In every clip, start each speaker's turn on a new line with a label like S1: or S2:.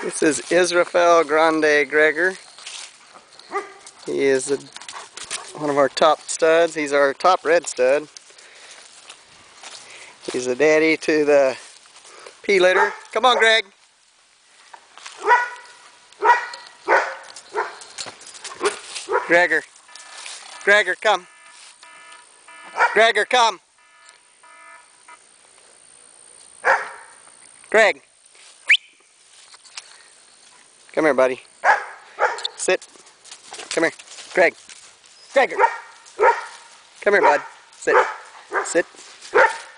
S1: This is Israfel Grande Gregor. He is one of our top studs. He's our top red stud. He's the daddy to the pea litter. Come on, Greg. Gregor. Gregor, come. Gregor, come. Greg. Come here, buddy. Sit. Come here. Greg. Gregor. Come here, bud. Sit. Sit.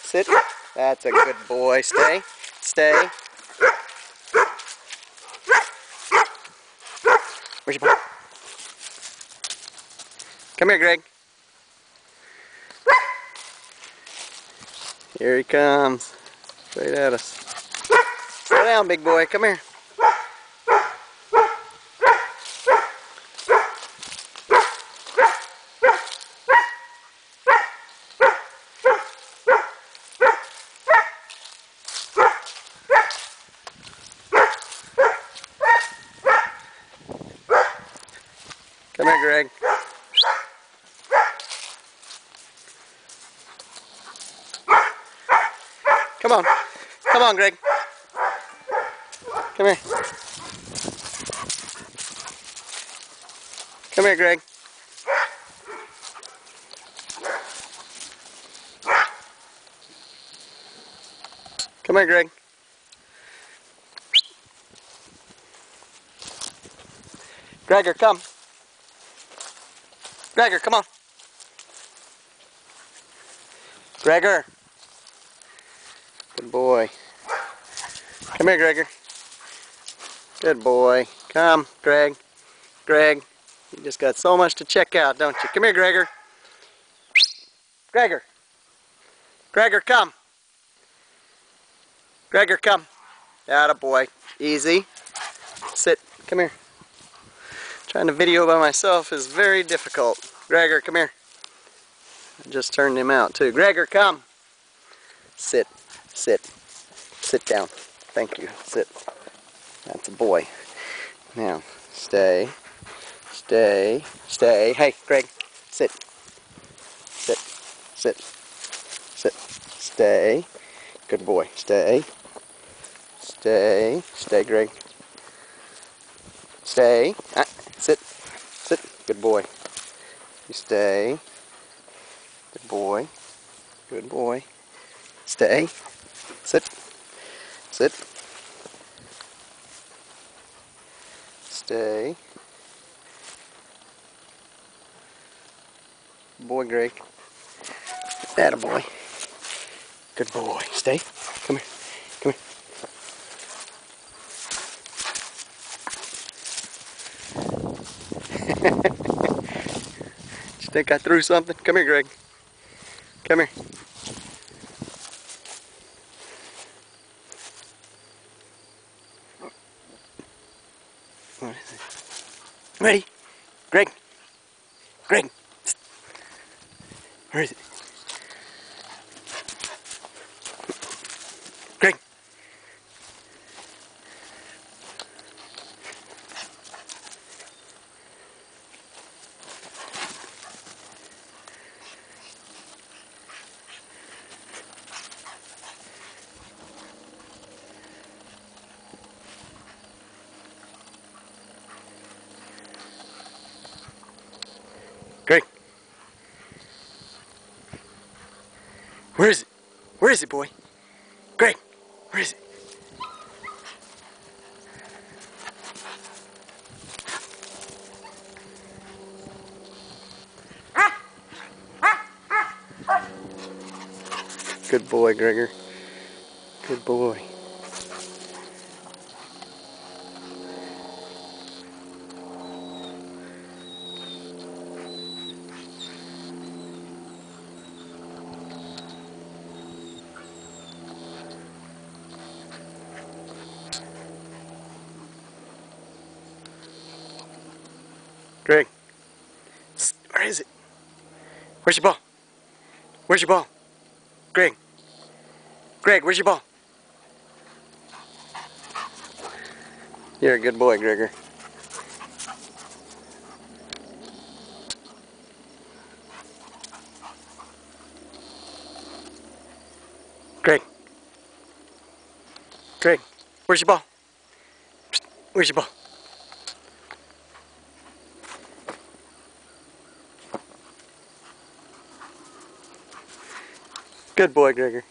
S1: Sit. That's a good boy. Stay. Stay. Where's your ball? Come here, Greg. Here he comes. Straight at us. Sit down, big boy. Come here. Come here, Greg. Come on. Come on, Greg. Come here. Come here, Greg. Come here, Greg. Gregor, come. Gregor, come on. Gregor. Good boy. Come here, Gregor. Good boy. Come, Greg. Greg. You just got so much to check out, don't you? Come here, Gregor. Gregor. Gregor, come. Gregor, come. Atta boy. Easy. Sit. Come here. Trying to video by myself is very difficult. Gregor, come here. I just turned him out too. Gregor, come. Sit. Sit. Sit down. Thank you. Sit. That's a boy. Now, stay. Stay. Stay. Hey, Greg. Sit. Sit. Sit. Sit. Stay. Good boy. Stay. Stay. Stay, Greg. Stay. Sit. Sit. Good boy. You stay. Good boy. Good boy. Stay. Sit. Sit. Stay. Boy, Greg. Atta boy. Good boy. Stay. Come here. Come here. Did you think I threw something? Come here, Greg. Come here. What is it? Ready? Greg. Greg. Where is it? Greg. Greg. Where is it? Where is it, boy? Greg, where is it? Good boy, Gregor. Good boy. Greg, where is it? Where's your ball? Where's your ball? Greg. Greg, where's your ball? You're a good boy, Gregor. Greg. Greg, where's your ball? Where's your ball? Good boy, Gregor.